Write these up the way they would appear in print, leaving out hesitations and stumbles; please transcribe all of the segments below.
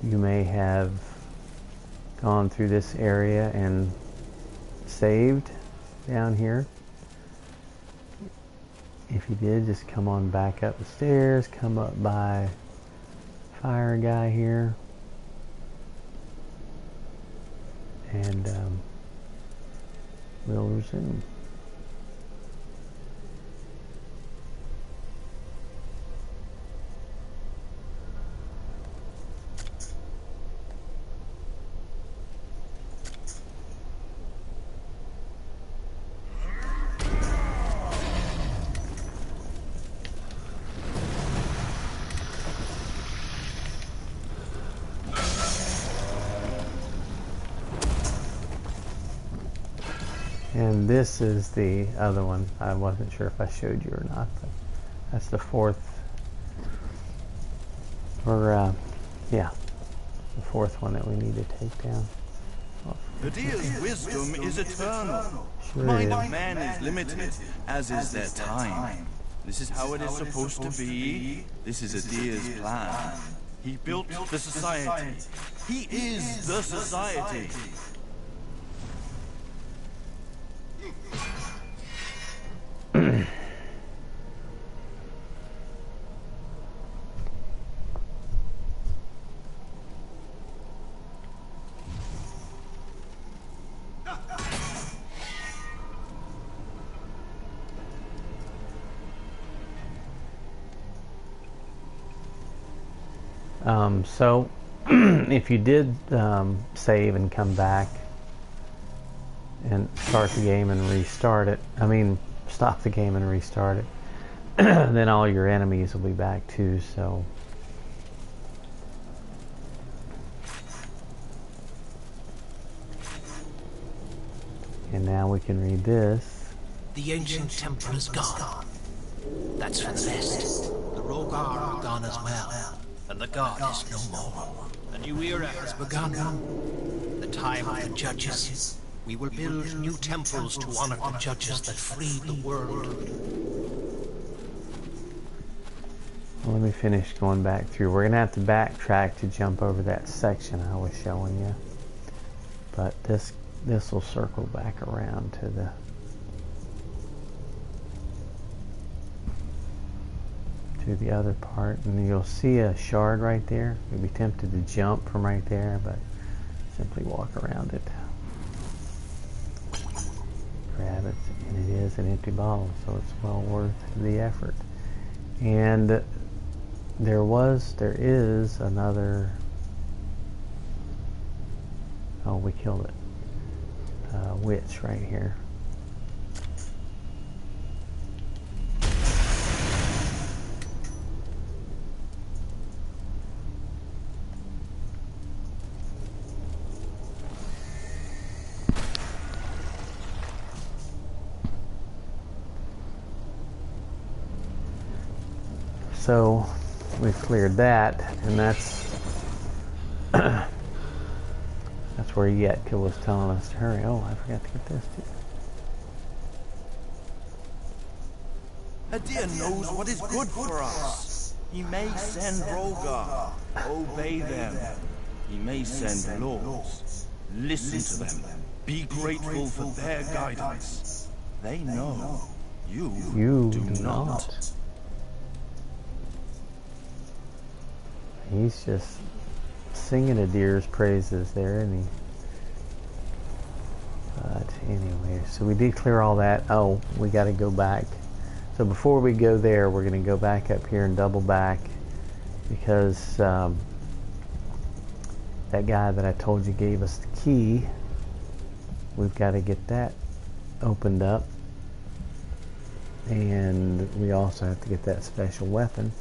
you may have gone through this area and saved down here. If you did, just come on back up the stairs, come up by fire guy here, and we'll resume. And this is the other one. I wasn't sure if I showed you or not, but that's the fourth, or yeah, the fourth one that we need to take down. Adyr's wisdom is eternal. Sure Mind is. of man is limited, as is their time. This is how it is supposed to be. This is Adyr's plan. He built the society. He is the society. So if you did save and come back and start the game and restart it, stop the game and restart it, then all your enemies will be back too, so. And now we can read this. The ancient temple is gone. That's for the best. The Rogar are gone as well. And the god is no more. A new era has begun. The time of the judges. We will build new temples to honor the judges that freed the world. Well, let me finish going back through. We're going to have to backtrack to jump over that section I was showing you. But this will circle back around to the other part, and you'll see a shard right there. You'll be tempted to jump from right there, but simply walk around it. Grab it, and it is an empty bottle, so it's well worth the effort. And there is another. Oh, we killed it. Witch right here. So we've cleared that, and that's where Yetka was telling us to hurry. Oh, I forgot to get this too. Adyr knows what is good for us. He may send Rogar. Obey them. He may send lords. Listen to them. Be grateful for their guidance. They know. You do not. He's just singing Adyr's praises there, isn't he? But anyway, so we did clear all that. Oh, we got to go back. So before we go there, we're going to go back up here and double back, because that guy that I told you gave us the key. We've got to get that opened up, and we also have to get that special weapon.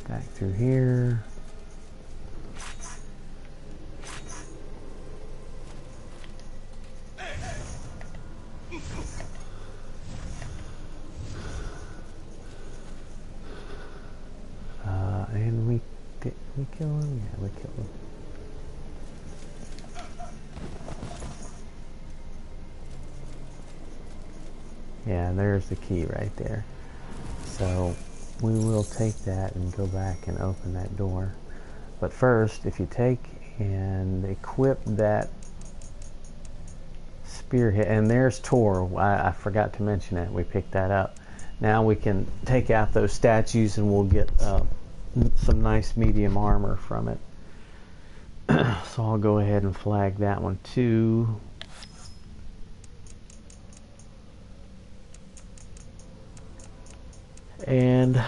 Back through here. And we kill him? Yeah, we killed him. Yeah, there's the key right there. So we will take that and go back and open that door. But first, if you take and equip that spearhead, and there's Tor. I forgot to mention that. We picked that up. Now we can take out those statues and we'll get some nice medium armor from it. So I'll go ahead and flag that one too. And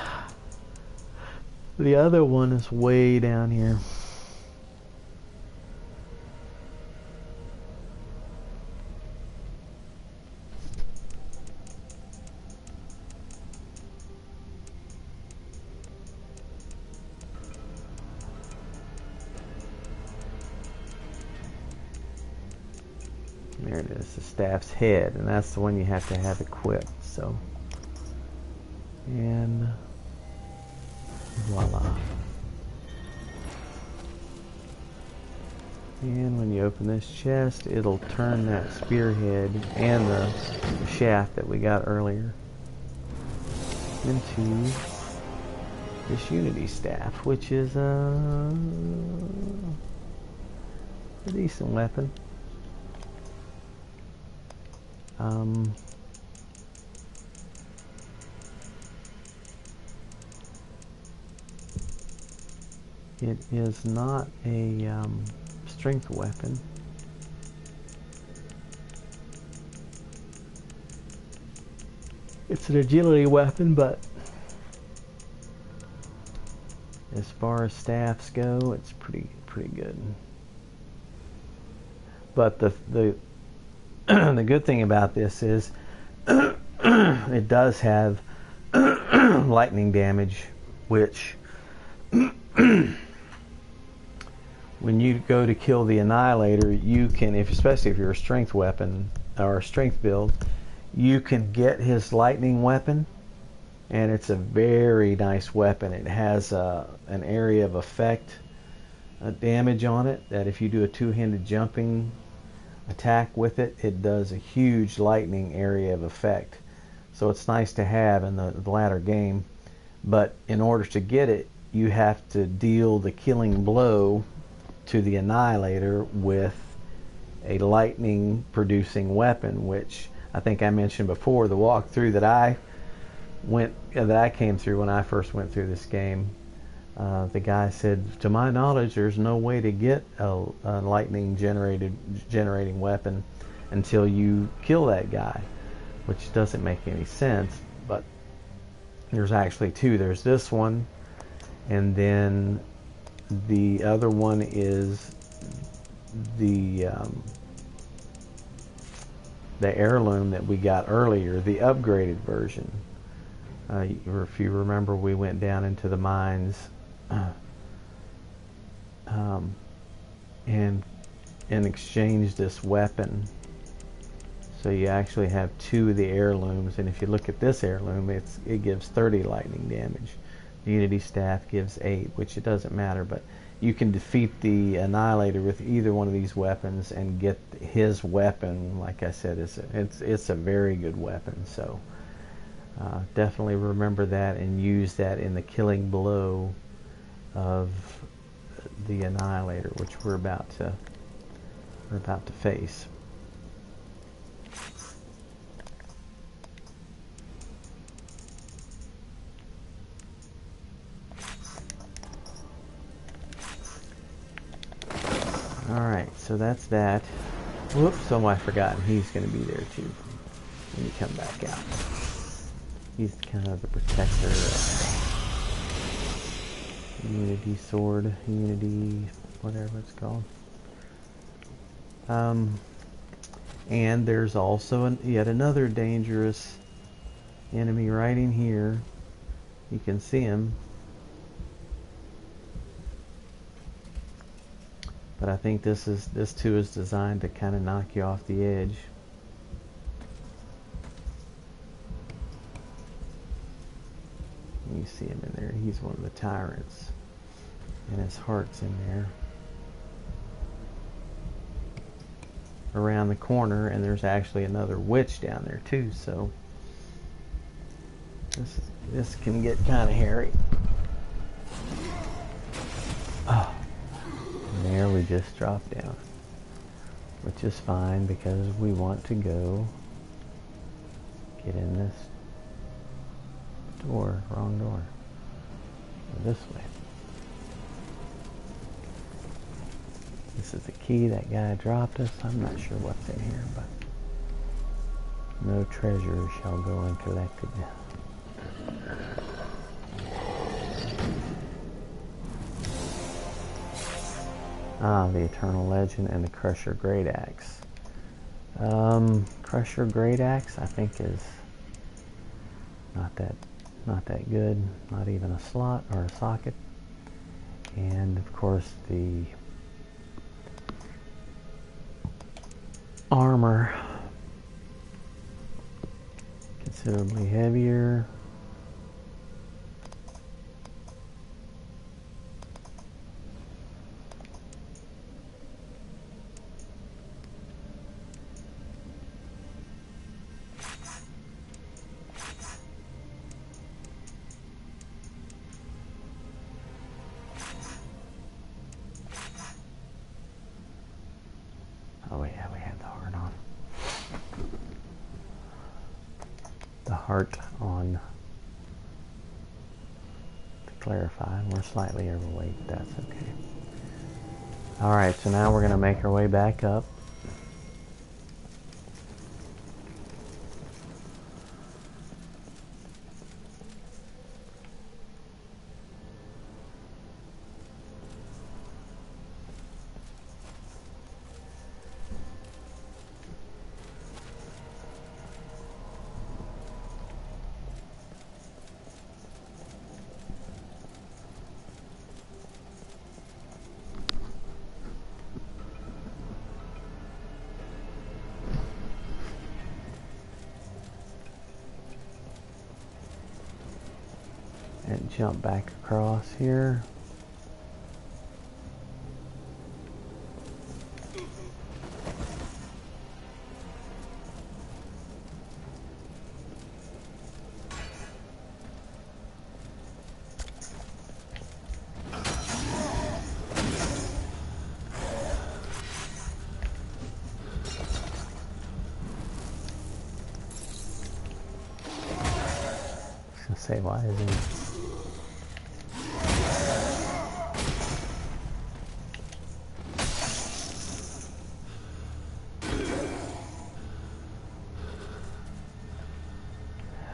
the other one is way down here. There it is, the staff's head, and that's the one you have to have equipped. So, and voila. And when you open this chest, it'll turn that spearhead and the shaft that we got earlier into this Unity staff, which is a decent weapon. It is not a strength weapon. It's an agility weapon, but as far as staffs go, it's pretty good. But the the good thing about this is it does have lightning damage, which when you go to kill the Annihilator, you can, especially if you're a strength weapon or a strength build, you can get his lightning weapon, and it's a very nice weapon. It has an area of effect damage on it that if you do a two-handed jumping attack with it, it does a huge lightning area of effect. So it's nice to have in the latter game, but in order to get it, you have to deal the killing blow to the Annihilator with a lightning producing weapon, which I think I mentioned before. The walkthrough that I came through when I first went through this game, the guy said, to my knowledge, there's no way to get a lightning generating weapon until you kill that guy, which doesn't make any sense. But there's actually two. There's this one, and then the other one is the heirloom that we got earlier, the upgraded version. If you remember, we went down into the mines and exchanged this weapon. So you actually have two of the heirlooms, and if you look at this heirloom, it gives 30 lightning damage. The Unity staff gives 8, which it doesn't matter, but you can defeat the Annihilator with either one of these weapons and get his weapon. Like I said, it's a very good weapon. So definitely remember that and use that in the killing blow of the Annihilator, which we're about to face. Alright, so that's that. Whoops, I forgot he's going to be there too when you come back out. He's kind of the protector of Unity Sword, Unity, whatever it's called. And there's also yet another dangerous enemy right in here. You can see him. But I think this too is designed to kind of knock you off the edge. You see him in there. He's one of the tyrants, and his heart's in there. Around the corner, and there's actually another witch down there too. So This can get kind of hairy. Oh, and there we just dropped down, which is fine because we want to go get in this door. Wrong door. This way. This is the key that guy dropped us. I'm not sure what's in here, but no treasure shall go uncollected. Ah, the Eternal Legend and the Crusher Great Axe. Crusher Great Axe, I think, is not that good. Not even a slot or a socket. And of course the armor, considerably heavier. Oh yeah, we had the heart on. The heart on, to clarify. We're slightly overweight, but that's okay. Alright, so now we're going to make our way back up. And jump back across here. I was gonna say, why isn't it?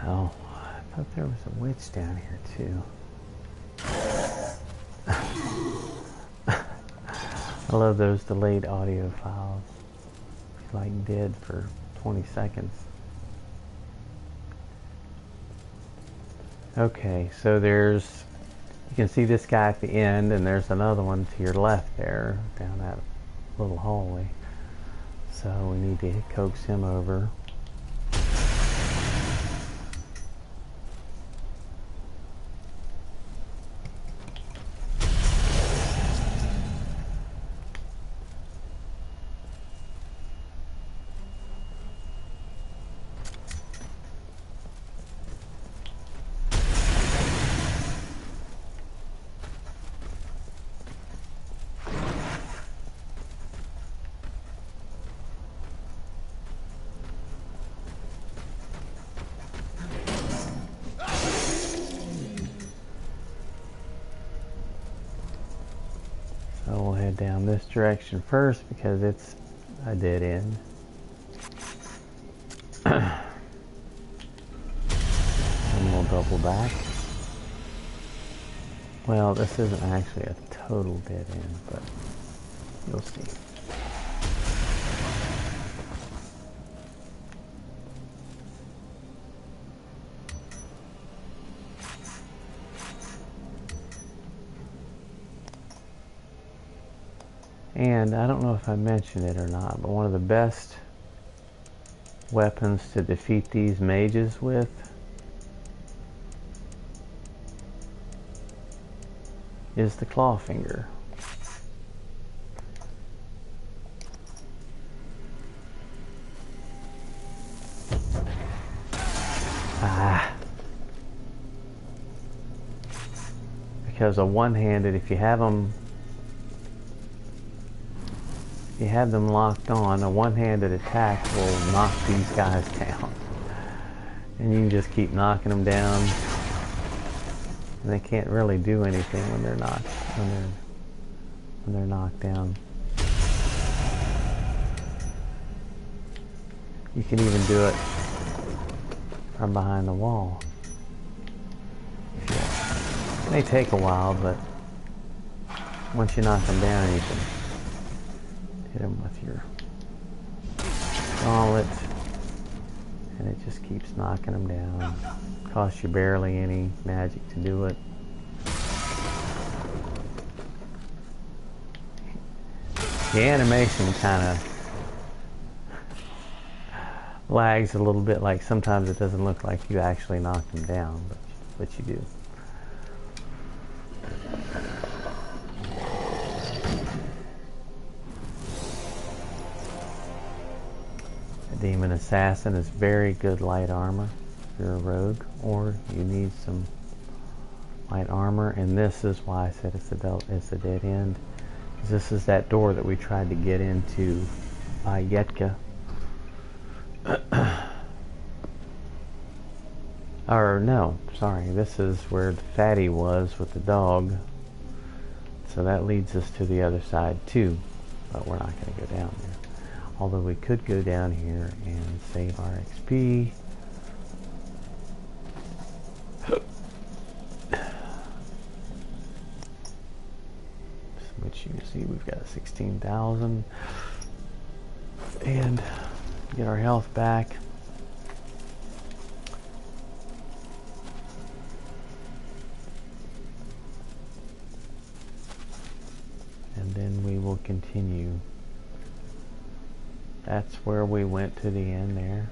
Oh, I thought there was a witch down here too. I love those delayed audio files. It's like dead for 20 seconds. Okay, so there's, you can see this guy at the end, and there's another one to your left there, down that little hallway. So we need to coax him over. So we'll head down this direction first because it's a dead end. And we'll double back. Well, this isn't actually a total dead end, but you'll see. And I don't know if I mentioned it or not, but one of the best weapons to defeat these mages with is the Clawfinger. Ah. because a one-handed, if you have them locked on, a one-handed attack will knock these guys down. And you can just keep knocking them down. And they can't really do anything when they're knocked down. You can even do it from behind the wall. It may take a while, but once you knock them down, you can hit them with your gauntlet, and it just keeps knocking them down. Costs you barely any magic to do it. The animation kind of lags a little bit, like sometimes it doesn't look like you actually knocked them down, but you do. A demon assassin is very good light armor if you're a rogue, or you need some light armor, and this is why I said it's a dead end. Because this is that door that we tried to get into by Yetka. Or no, sorry, this is where the fatty was with the dog. So that leads us to the other side too, but we're not going to go down there. Although we could go down here and save our XP. Which you can see we've got 16,000. And get our health back. And then we will continue. That's where we went to the end there.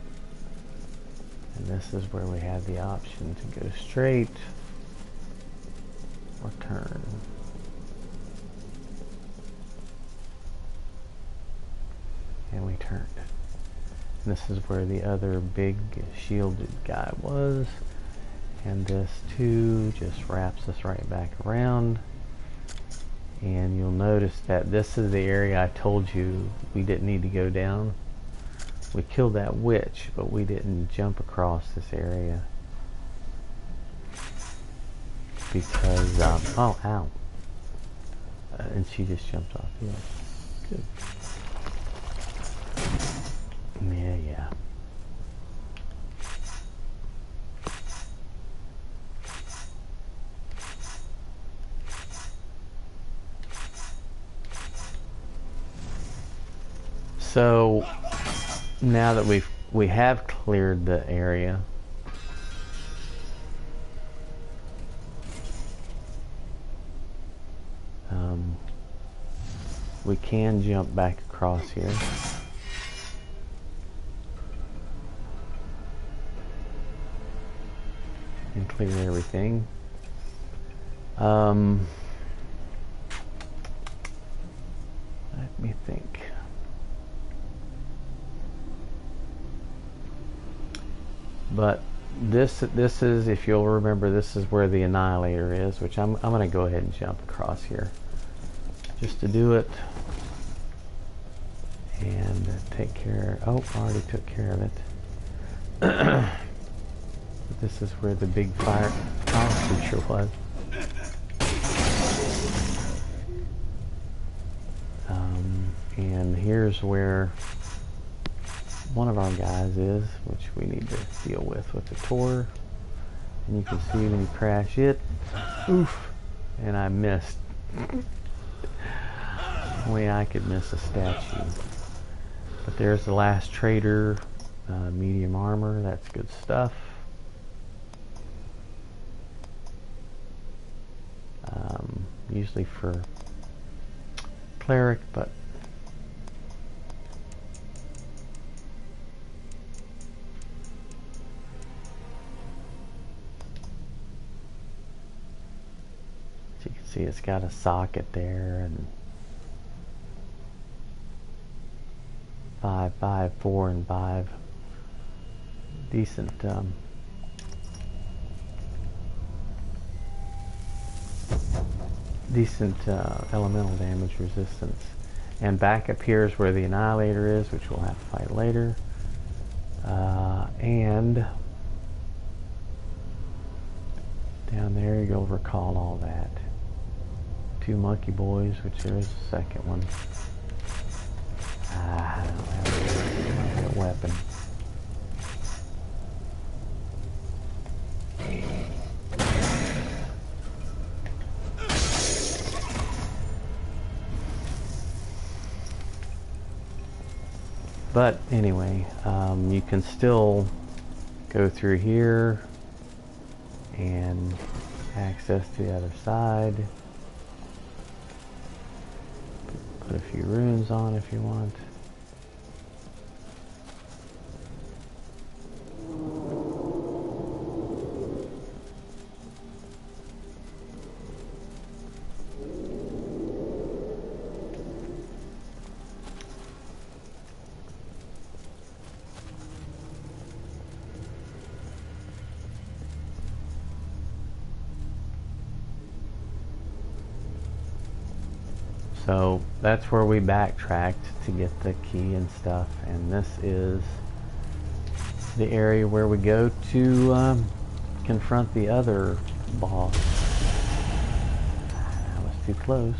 And this is where we have the option to go straight or turn. And we turned. And this is where the other big shielded guy was. And this too just wraps us right back around. And you'll notice that this is the area I told you we didn't need to go down. We killed that witch, but we didn't jump across this area. Because, oh, ow. And she just jumped off. Yeah, good. Yeah. So now that we have cleared the area, we can jump back across here. And clear everything. Let me think. But this is, if you'll remember, this is where the Annihilator is, which I'm going to go ahead and jump across here just to do it and take care. Oh, I already took care of it. This is where the big fire creature was. And here's where one of our guys is, which we need to deal with the Tor. And you can see when you crash it, oof, and I missed. Only I could miss a statue. But there's the last trader, medium armor, that's good stuff. Usually for cleric, but as you can see, it's got a socket there, and 5, 5, 4, and 5. Decent decent elemental damage resistance. And back up here is where the Annihilator is, which we'll have to fight later. And down there you'll recall all that. 2 monkey boys, which there is a second one. I don't have a weapon. But anyway, you can still go through here and access to the other side. Put a few runes on if you want. So that's where we backtracked to get the key and stuff, and this is the area where we go to confront the other boss. That was too close.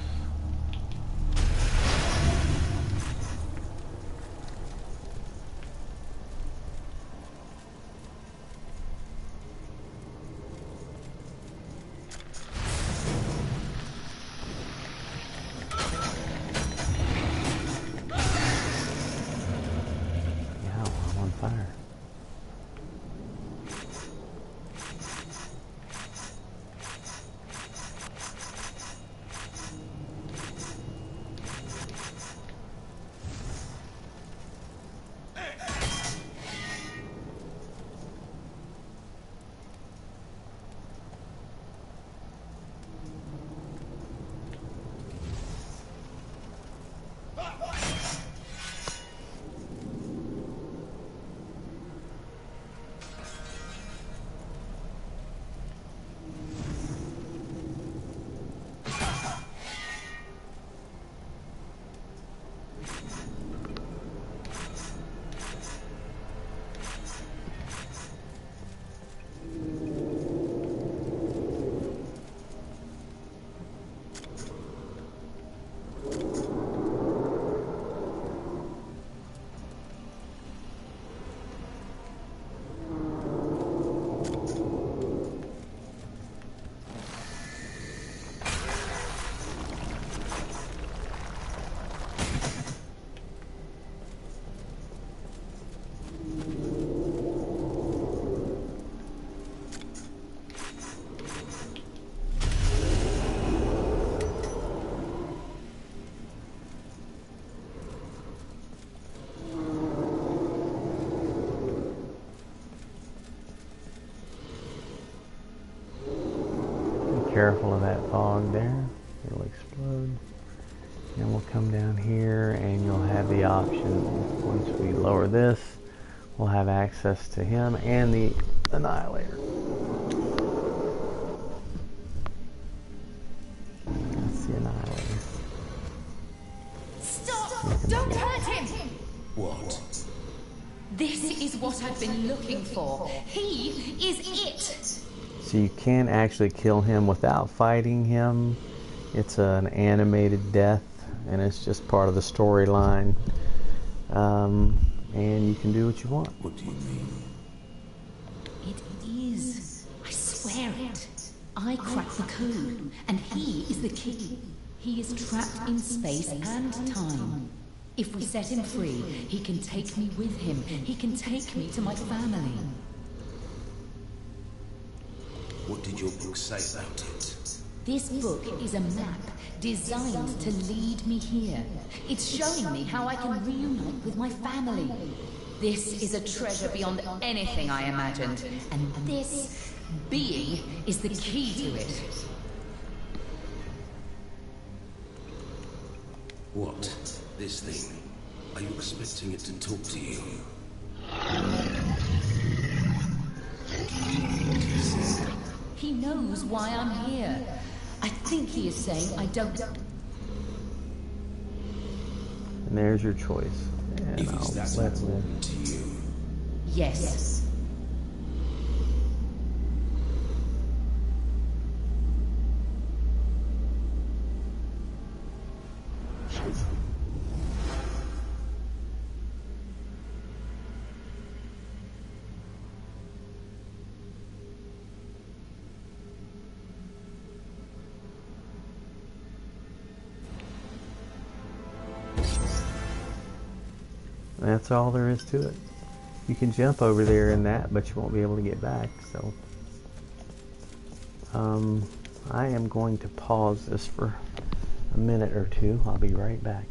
Fire. Careful of that fog there, it'll explode. And we'll come down here and you'll have the option, once we lower this, we'll have access to him and the Annihilator. That's the Annihilator. Stop! Don't hurt him! What? This is what I've been looking for. He is it! So you can actually kill him without fighting him. It's an animated death, and it's just part of the storyline. And you can do what you want. What do you mean? It is. I swear it. I cracked the code, and he is the key. He is trapped in space and time. If we set him free, he can take me with him. He can take me to my family. What did your book say about it? This book is a map designed to lead me here. It's showing me how I can reunite with my family. This is a treasure beyond anything I imagined, and this being is the key to it. What? This thing? Are you expecting it to talk to you? He knows why I'm here. I think he is saying I don't... And there's your choice. And If it's that important to you. Yes. That's all there is to it. You can jump over there in that, but you won't be able to get back. So, I am going to pause this for a minute or two. I'll be right back.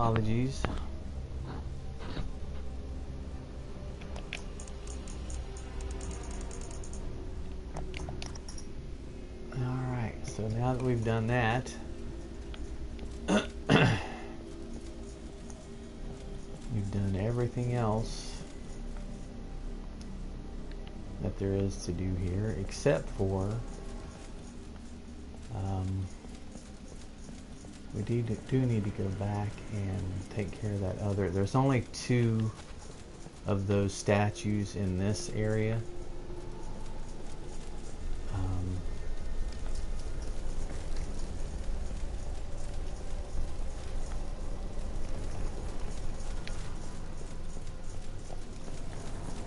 Apologies. Alright, so now that we've done that, we've done everything else that there is to do here, except for we do need to go back and take care of that other. There's only 2 of those statues in this area.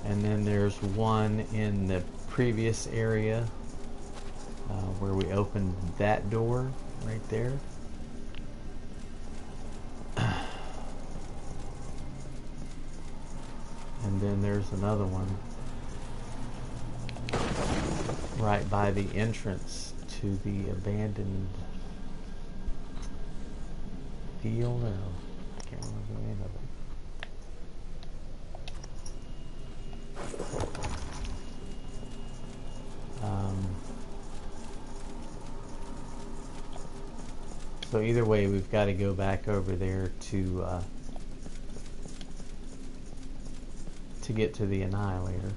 And then there's one in the previous area where we opened that door right there. And then there's another one right by the entrance to the abandoned field. No, I can't remember the name of it. So either way, we've got to go back over there to get to the Annihilator.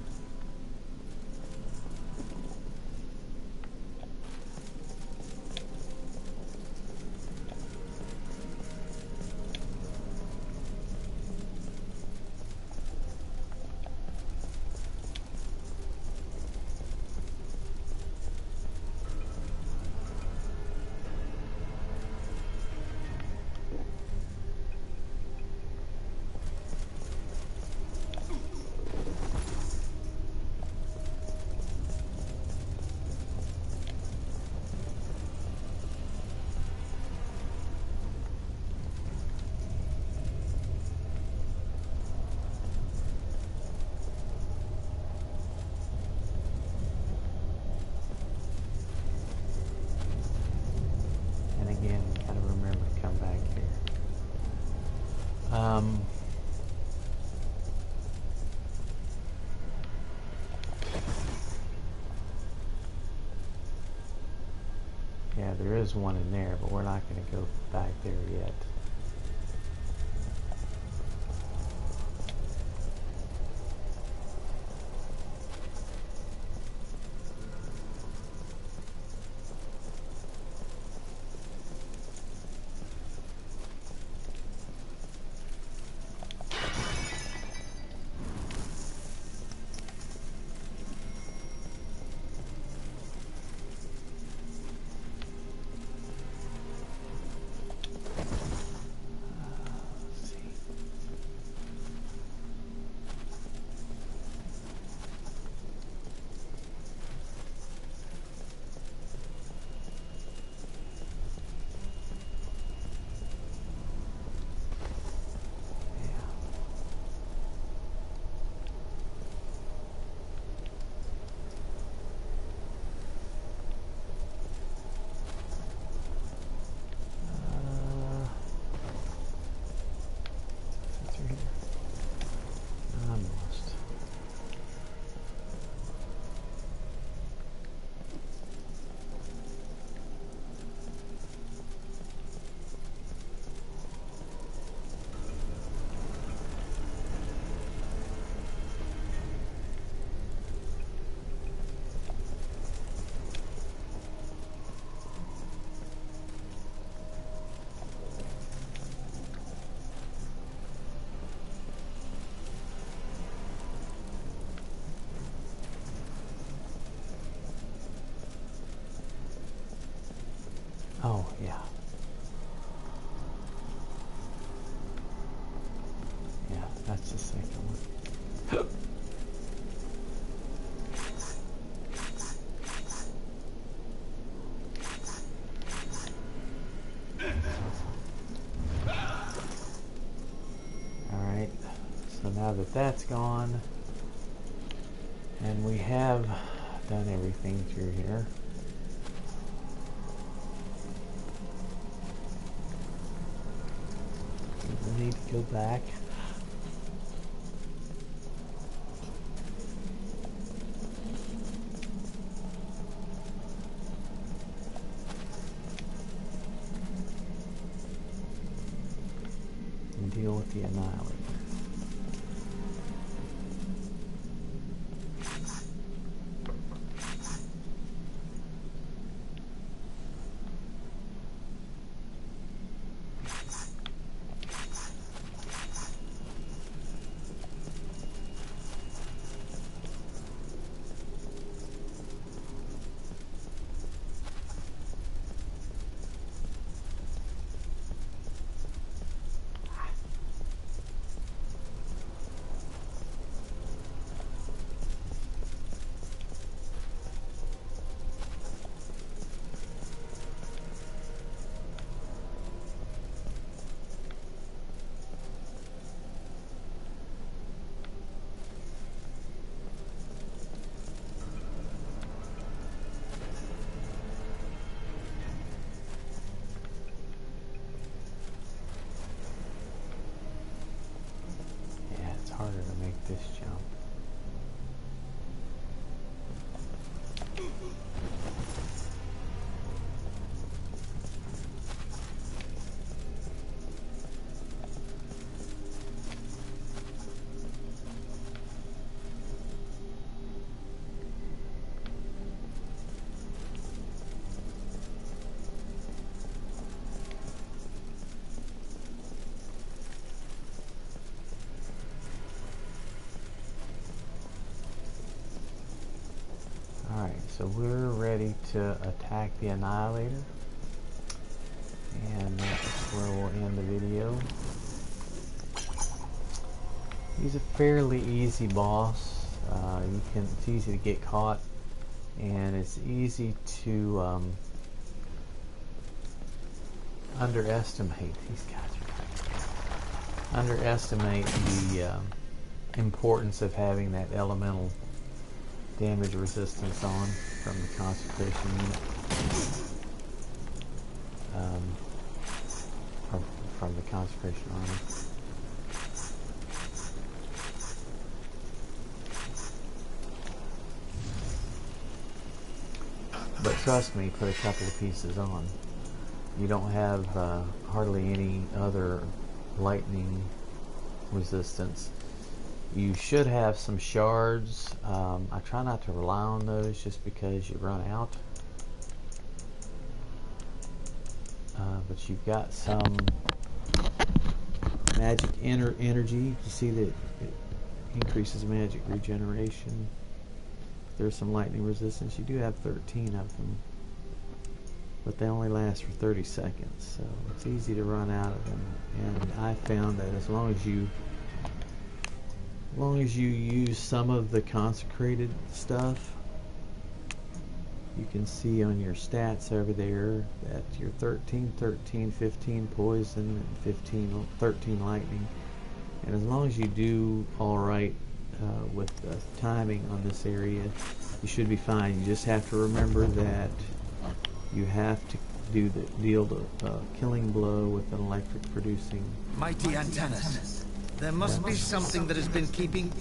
Yeah, there is one in there, but we're not going to go back there yet. Oh, yeah. Yeah, that's the second one. Alright, so now that that's gone, and we have done everything through here. We need to go back. And deal with the Annihilator. harder to make this jump. So we're ready to attack the Annihilator, and that's where we'll end the video. He's a fairly easy boss. It's easy to get caught, and it's easy to underestimate. These guys are underestimate the importance of having that elemental damage resistance on from the consecration unit, from the consecration armor. But trust me, put a couple of pieces on. You don't have hardly any other lightning resistance. You should have some shards. I try not to rely on those just because you run out. But you've got some magic energy. You see that it increases magic regeneration. There's some lightning resistance. You do have 13 of them, but they only last for 30 seconds, so it's easy to run out of them. And I found that as long as you use some of the consecrated stuff, you can see on your stats over there that you're 13, 13, 15 poison, and 13 lightning. And as long as you do alright with the timing on this area, you should be fine. You just have to remember that you have to deal the killing blow with an electric producing. Mighty Antanas. There must be something that has been keeping...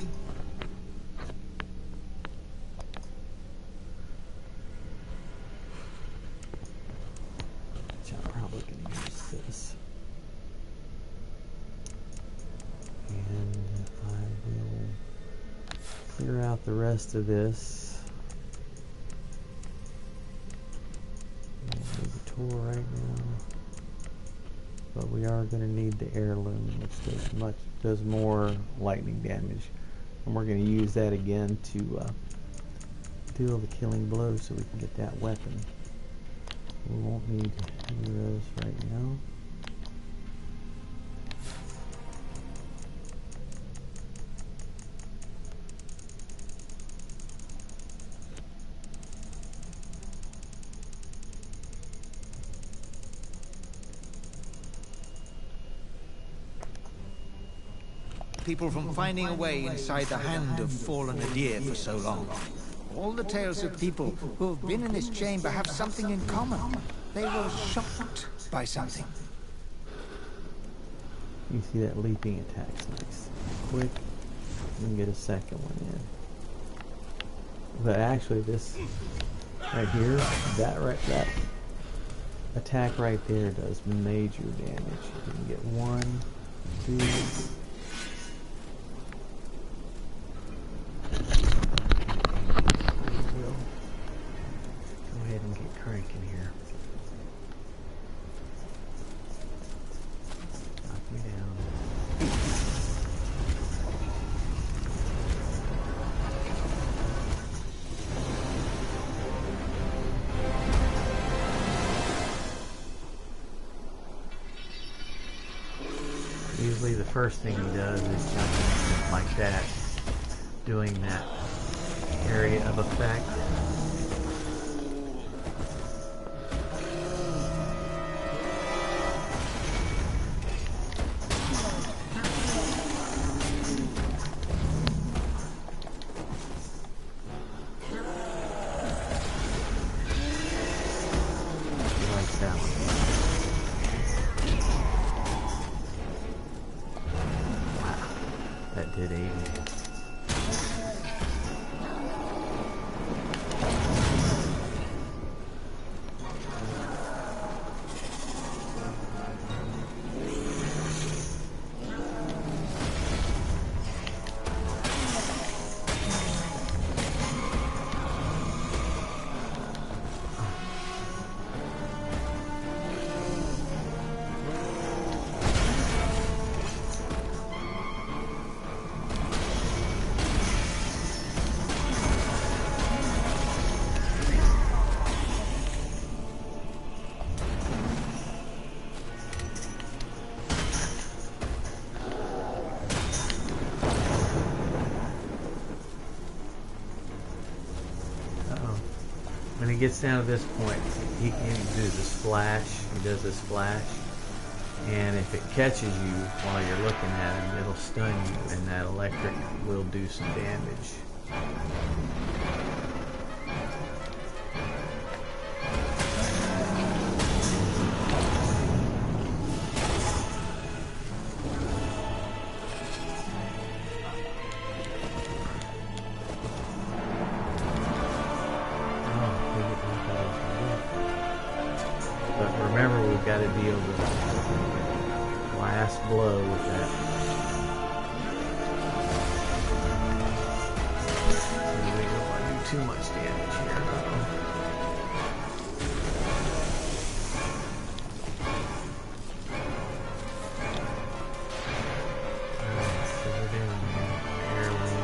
I'm probably going to use this. And I will clear out the rest of this. Need the tool right now. But we are going to need the heirloom, which does more lightning damage, and we're going to use that again to deal the killing blow, so we can get that weapon. We won't need any of those right now. People from finding a way inside the hand of fallen Adir for so long. All the tales of people who have been in this chamber have something in common. They were shocked by something. You see that leaping attack's nice. Quick, you can get a second one in. But actually this right here, that attack right there does major damage. You can get 1, 2... cranking here. Knock me down. Usually the first thing he does is jump in like that, doing that area of effect. That did 80. When he gets down to this point, he does this flash. He does this flash, and if it catches you while you're looking at him, it'll stun you, and that electric will do some damage. Got to deal with the last blow with that. So we don't want to do too much damage here. So we're down here, barely.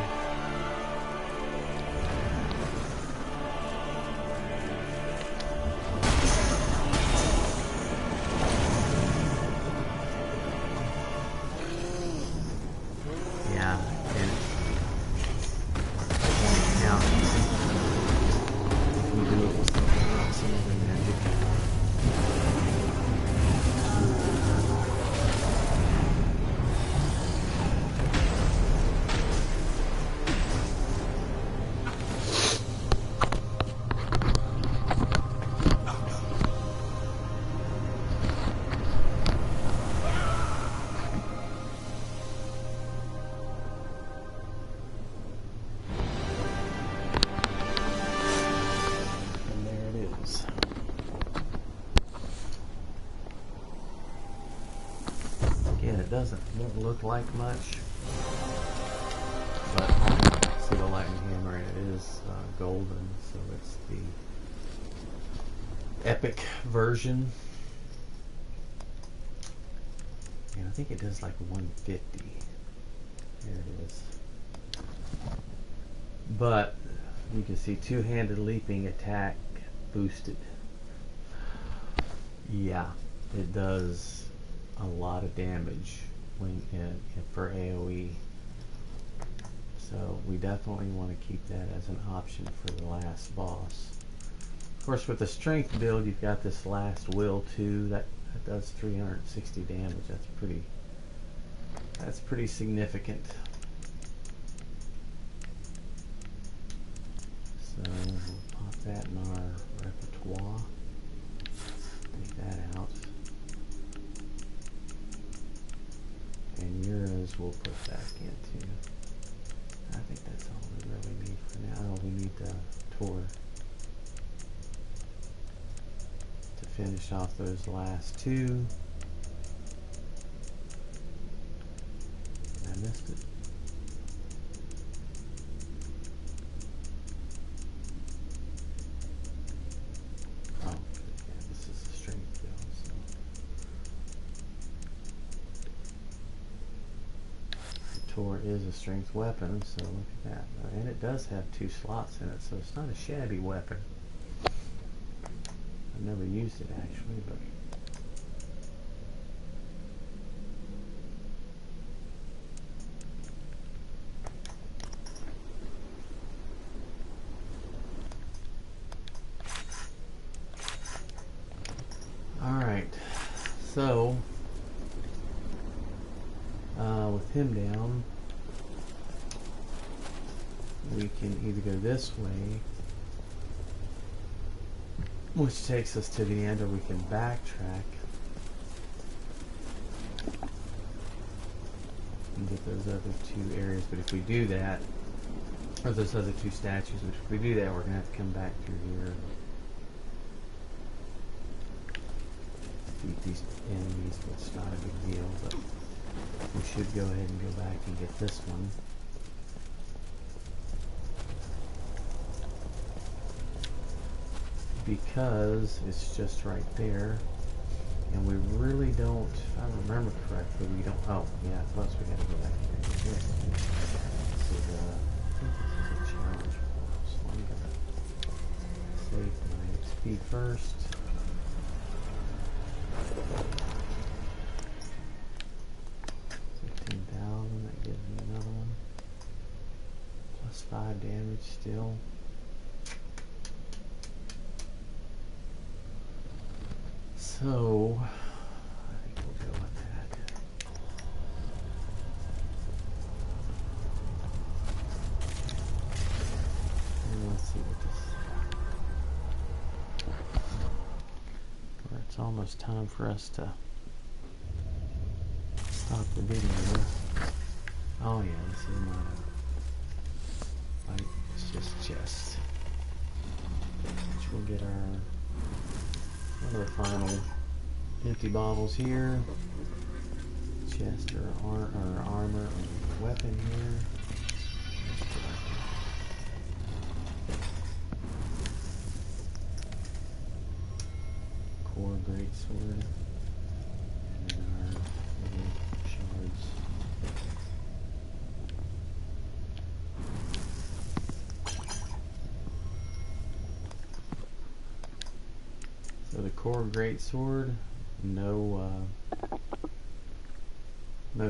Won't look like much, but see the lightning hammer, and it is golden, so it's the epic version, and I think it does like 150. There it is. But you can see two-handed leaping attack boosted. Yeah, it does a lot of damage for AoE, so we definitely want to keep that as an option for the last boss. Of course, with the strength build, you've got this last will too. That does 360 damage. That's pretty significant. So we'll pop that in our repertoire. Take that out. And yours we'll put back into. I think that's all we really need for now. We need the Tor to finish off those last two. I missed it. Oh, yeah, this is the strength build, so. Tor is a strength weapon, so look at that. And it does have 2 slots in it, so it's not a shabby weapon. I've never used it actually, but alright, so with him down, we can either go this way, which takes us to the end, or we can backtrack and get those other 2 areas. But if we do that, or those other 2 statues, but if we do that, we're going to have to come back through here and beat these enemies, but it's not a big deal. But we should go ahead and go back and get this one. Because it's just right there, and we really don't, if I remember correctly, we don't, oh yeah, plus we gotta go back here and do this. This is I think this is a challenge for us, so I'm gonna save my XP first. That gives me another one. Plus 5 damage still. So, I think we'll go with that. And let's see what this. It's almost time for us to stop the video. Oh yeah, this is not a fight, it's just chest. Which we'll get our one of the final empty bottles here. Chest or armor or weapon here. Core greatsword. And our little shards. So the core greatsword, no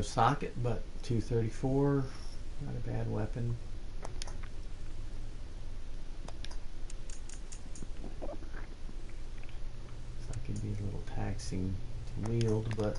socket, but 234, not a bad weapon. Looks like it'd be a little taxing to wield, but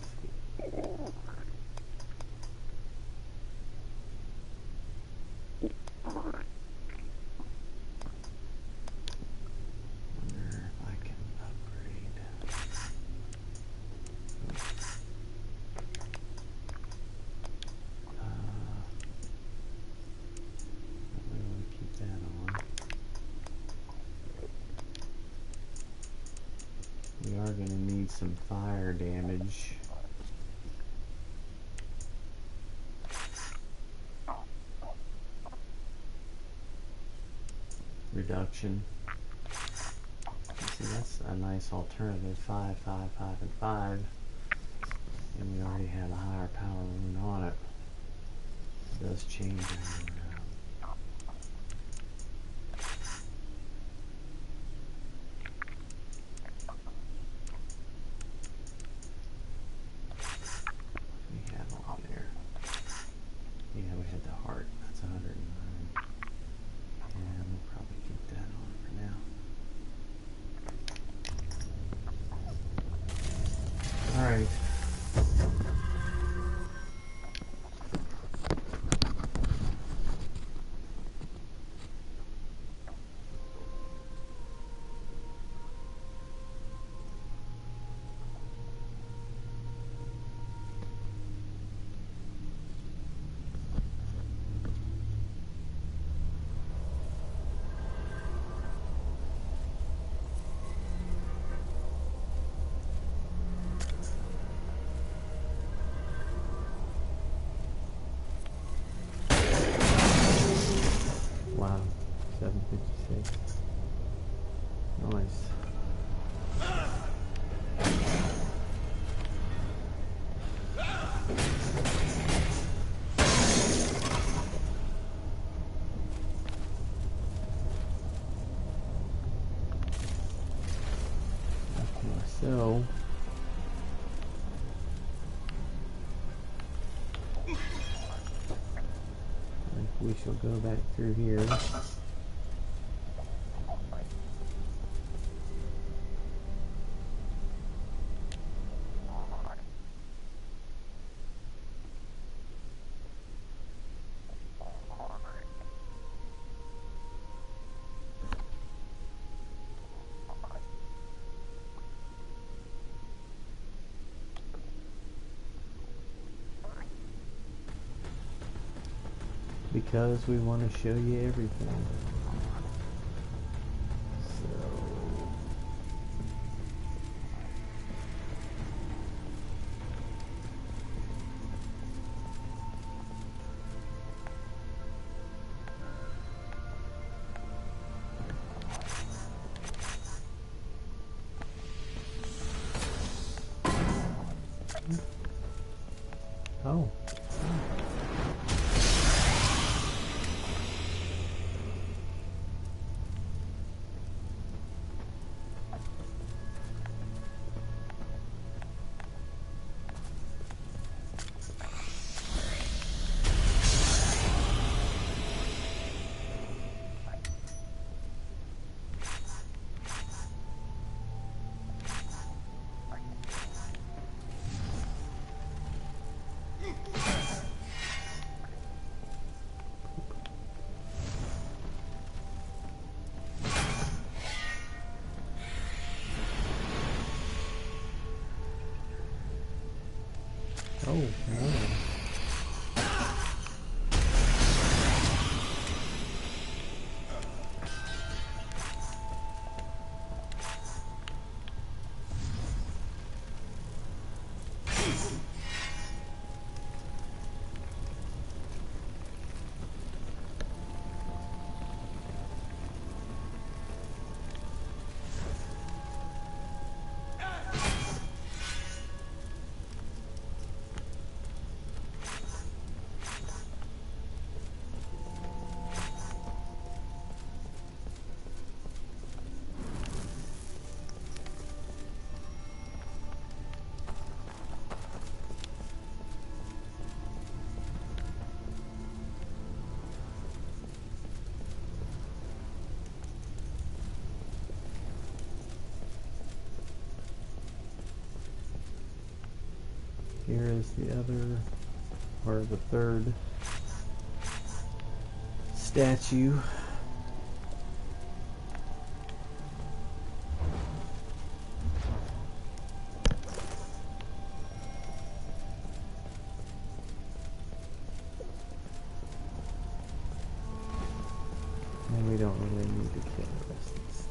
we are going to need some fire damage. Reduction. See, that's a nice alternative. 5, 5, 5, and 5. And we already have a higher power wound on it. It does change our wow, 756. Nice. So we shall go back through here. Because we want to show you everything. Oh. Here is the other, or the third statue. And we don't really need to kill the rest of the stuff.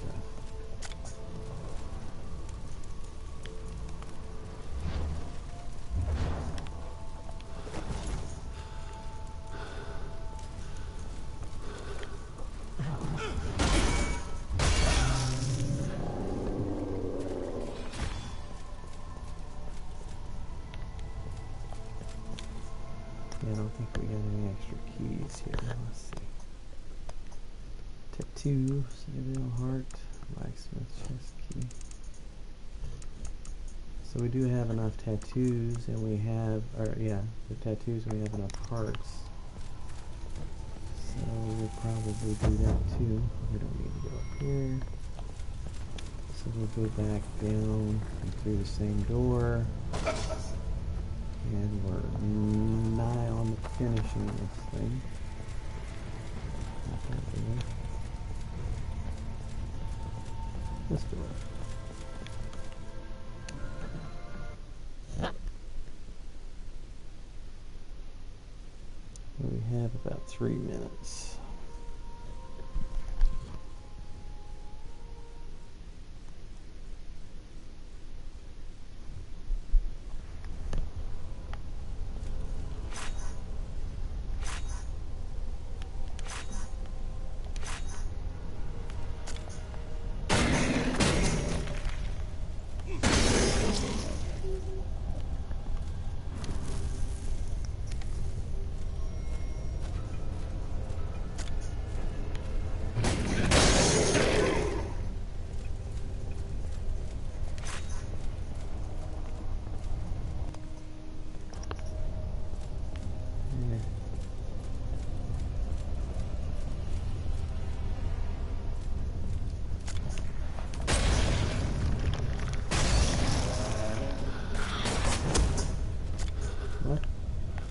I don't think we got any extra keys here. Let's see. Tattoo, Citadel Heart, Blacksmith chest key. So we do have enough tattoos, and we have, or yeah, the tattoos, and we have enough hearts. So we'll probably do that too. We don't need to go up here. So we'll go back down and through the same door. And we're nigh on finishing this thing. Not that really. This door. We have about 3 minutes.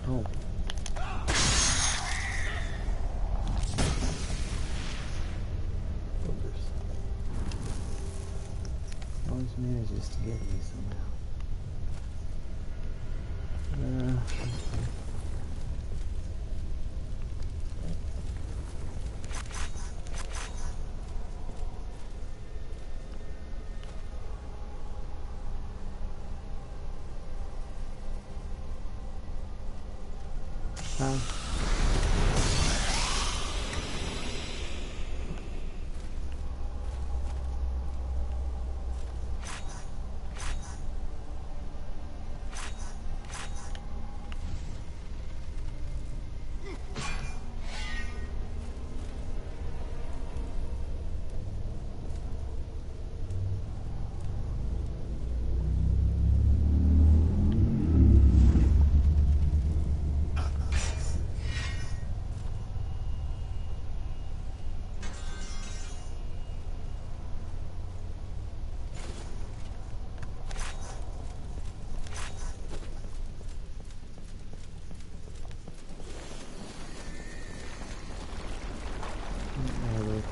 Oh. Focus. Always manages to get me somehow.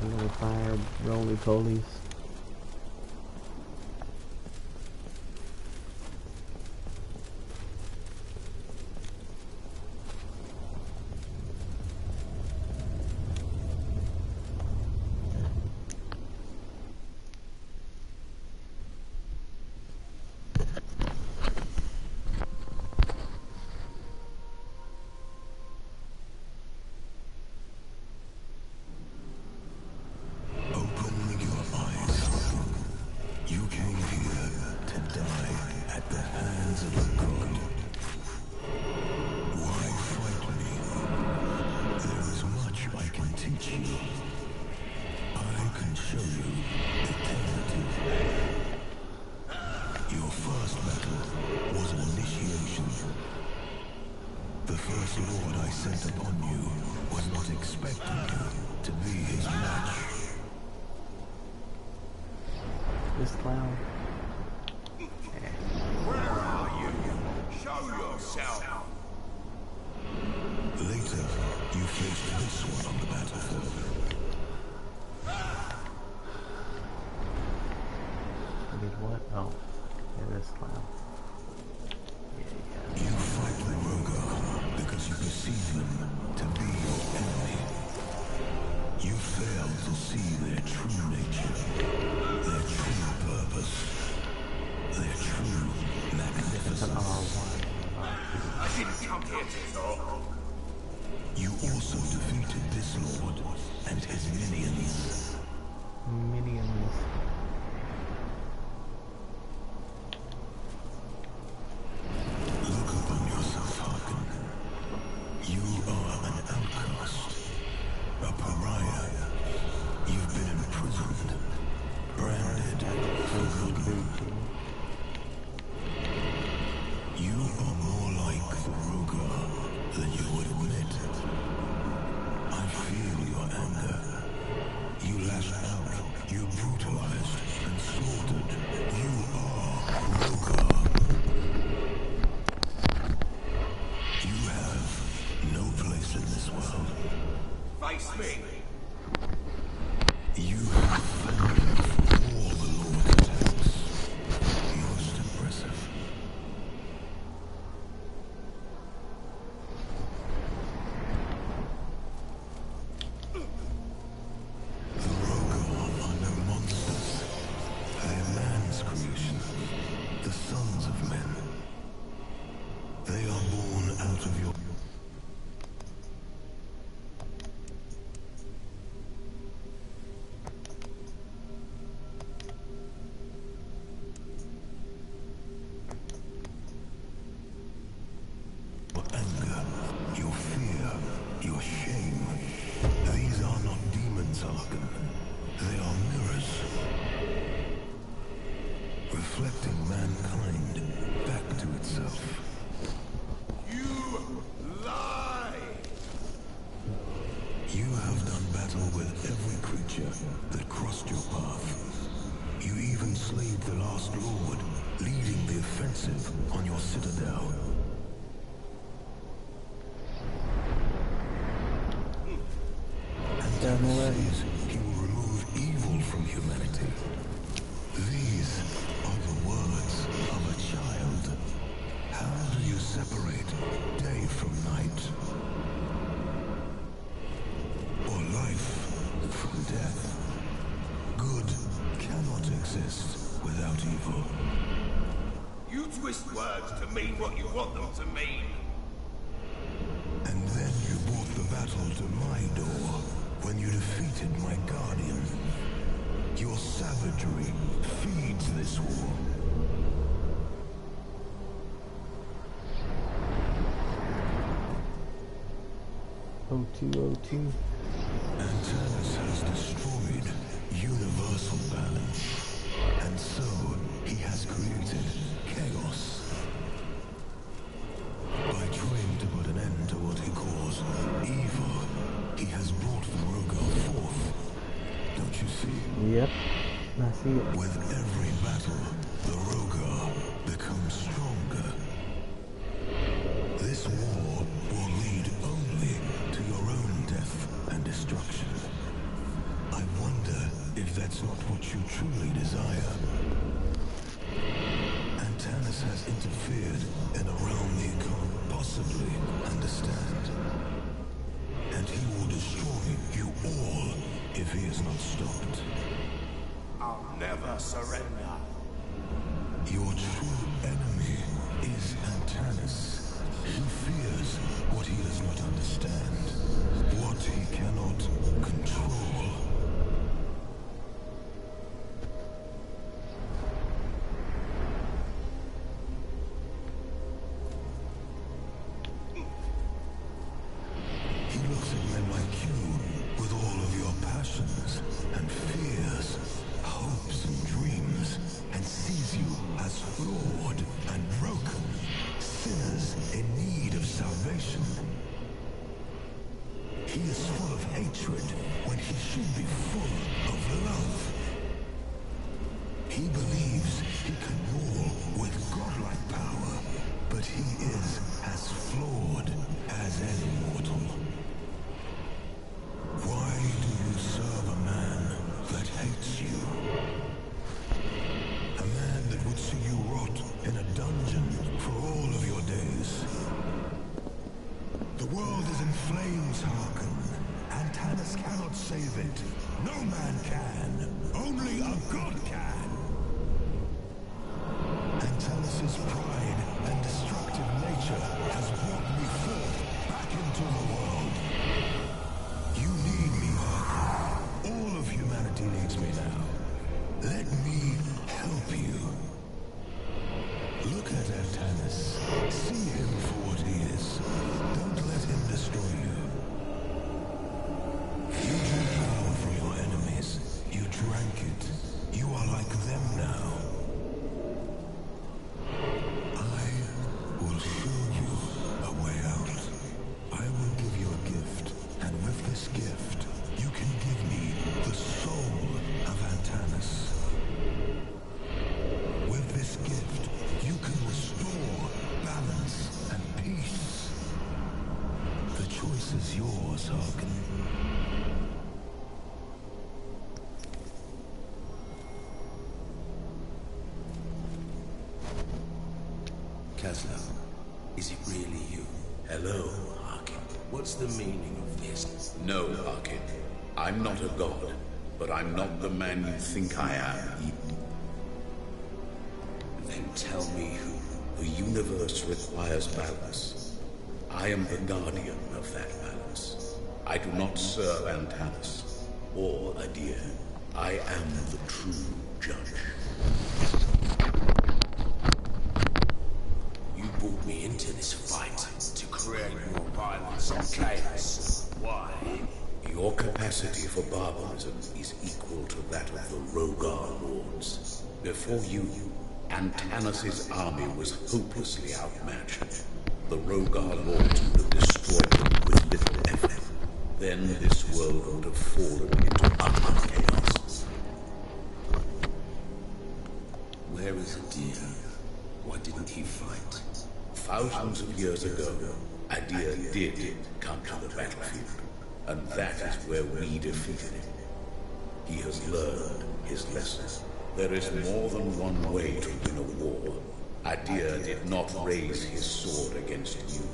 Little fire roly-polies. This clown. Where are you? Show yourself. yourself. Later, you faced this one on the battlefield. Did what? Oh, yeah, this clown. You fight the Rogar because you perceive them to be your enemy. You fail to see their true nature, their true purpose, their true magnificence. I didn't come here to talk. You also defeated this lord and his minions. Minions. Look upon yourself, Harkin. You are an outcast, a pariah. You've been imprisoned, branded, forgotten. You are more like the Rogar than you would admit. I feel your anger. You lashed out, you brutalized and slaughtered. You are Rogar. You have no place in this world. Face me. You have fallen for all the Lord's attacks. Most impressive. The Rogar are no monsters. They are man's creation, the sons of men. They are born out of your... anger, your fear, your shame. These are not demons, Harkin. They are mirrors. Reflecting mankind back to itself. You lie. You have done battle with every creature that crossed your path. You even slayed the last lord, leading the offensive on your citadel. And says he will remove evil from humanity. These are the words of a child. How do you separate day from night? Or life from death? Good cannot exist without evil. You twist words to mean what you want them to mean. And then you brought the battle to my door when you defeated my guardian. Your savagery feeds this war. O2. Antanas has destroyed universal balance, and so he has created chaos. By trying to put an end to what he calls evil, he has brought the Rogar forth. Don't you see? Yep, I see it. With every battle, the Rogar becomes stronger. This war will lead only to your own death and destruction. I wonder if that's not what you truly desire. Antanas has interfered in a realm he can't possibly understand. And he will destroy you all if he is not stopped. I'll never surrender. Your true enemy is Antanas. He fears what he does not understand, what he cannot control. He looks at men like you with all of your passions and fears, hopes and dreams, and sees you as flawed and broken, sinners in need of salvation. He is full of hatred when he should be full of love. He believes he can rule with godlike power, but he is it. No man can. Only a god can. Antanas' pride and destructive nature has brought me forth back into the world. You need me, Harkin. All of humanity needs me now. Let me help you. Look at Antanas. See him for what he is. Don't let him destroy you. You drew power from your enemies. You drank it. You are like them now. I will show you a way out. I will give you a gift, and with this gift, you can give me the soul of Antanas. With this gift, you can restore balance and peace. The choice is yours, Harkin. Kasla, is it really you? Hello, Harkin. What's the meaning of this? No, Harkin. I'm not a god, but I'm not the man you think I am. Then tell me who. The universe requires balance. I am the guardian of that balance. I do not serve Antanas or Adir. I am the true judge. You brought me into this fight to create more violence and chaos. Why? Your capacity for barbarism is equal to that of the Rogar lords. Before you, Antanas' army was hopelessly outmatched. The Rogar lords would have destroyed them with little effort. Then this world would have fallen into utter chaos. Where is Adir? Why didn't he fight? Thousands of years ago, Adir did come to the battlefield, and that is where we defeated him. He has learned his lesson. There is more than one way to win a war. Adir did not raise his sword against you,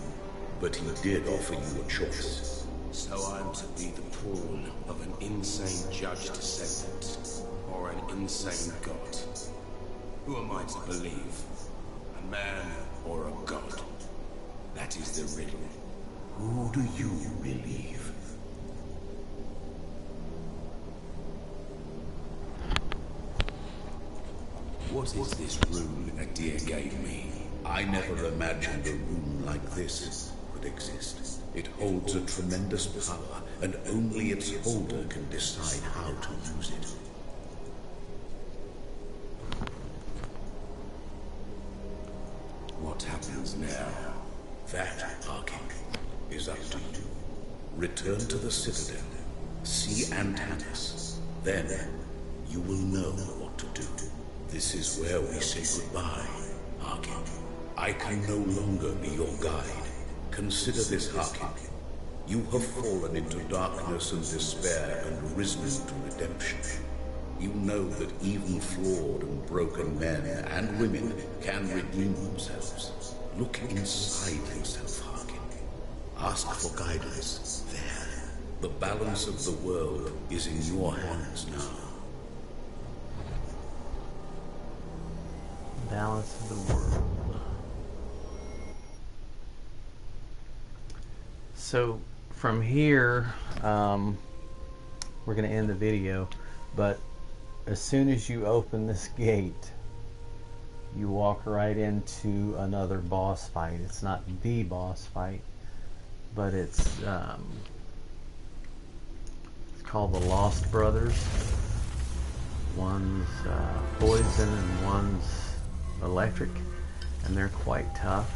but he did offer you a choice. So I'm to be the pawn of an insane judge descendant, or an insane god? Who am I to believe? A man or a god? That is the riddle. Who do you believe? What is this rune Adir gave me? I never imagined a room like this could exist. It holds a tremendous power, and only its holder can decide how to use it. What happens now? That, Harkin, is up to you. Return to the Citadel. See Antanas. Then, you will know what to do. This is where we say goodbye, Harkin. I can no longer be your guide. Consider this, Harkin. You have fallen into darkness and despair and risen to redemption. You know that even flawed and broken men and women can redeem themselves. Look inside yourself, Harkin. Ask for guidance there. The balance of the world is in your hands now. Balance of the world. So from here, we're going to end the video, but as soon as you open this gate, you walk right into another boss fight. It's not the boss fight, but it's called the Lost Brothers. One's poison and one's electric, and they're quite tough.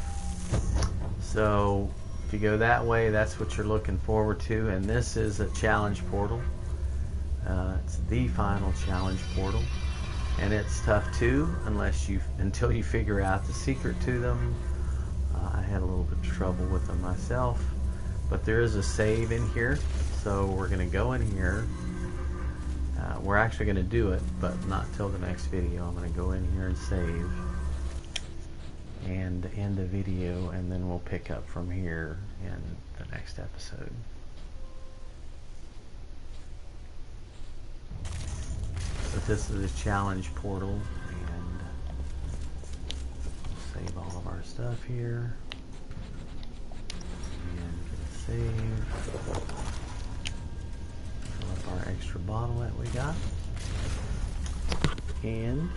So if you go that way, that's what you're looking forward to. And this is a challenge portal. It's the final challenge portal, and it's tough too until you figure out the secret to them. I had a little bit of trouble with them myself, but there is a save in here, so we're going to go in here. We're actually going to do it, but not till the next video. I'm going to go in here and save and end the video, and then we'll pick up from here in the next episode. But this is a challenge portal, and save all of our stuff here. And get a save. Fill up our extra bottle that we got. And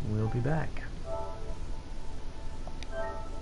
we'll be back.